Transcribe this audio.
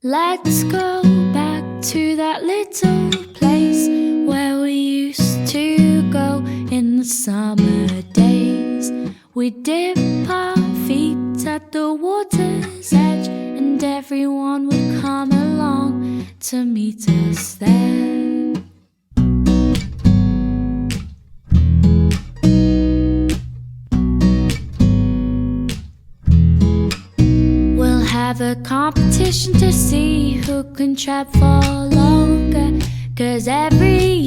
Let's go back to that little place where we used to go in the summer days. We'd dip our feet at the water's edge, and everyone would come along to meet us there. Have a competition to see who can trap for longer, 'cause every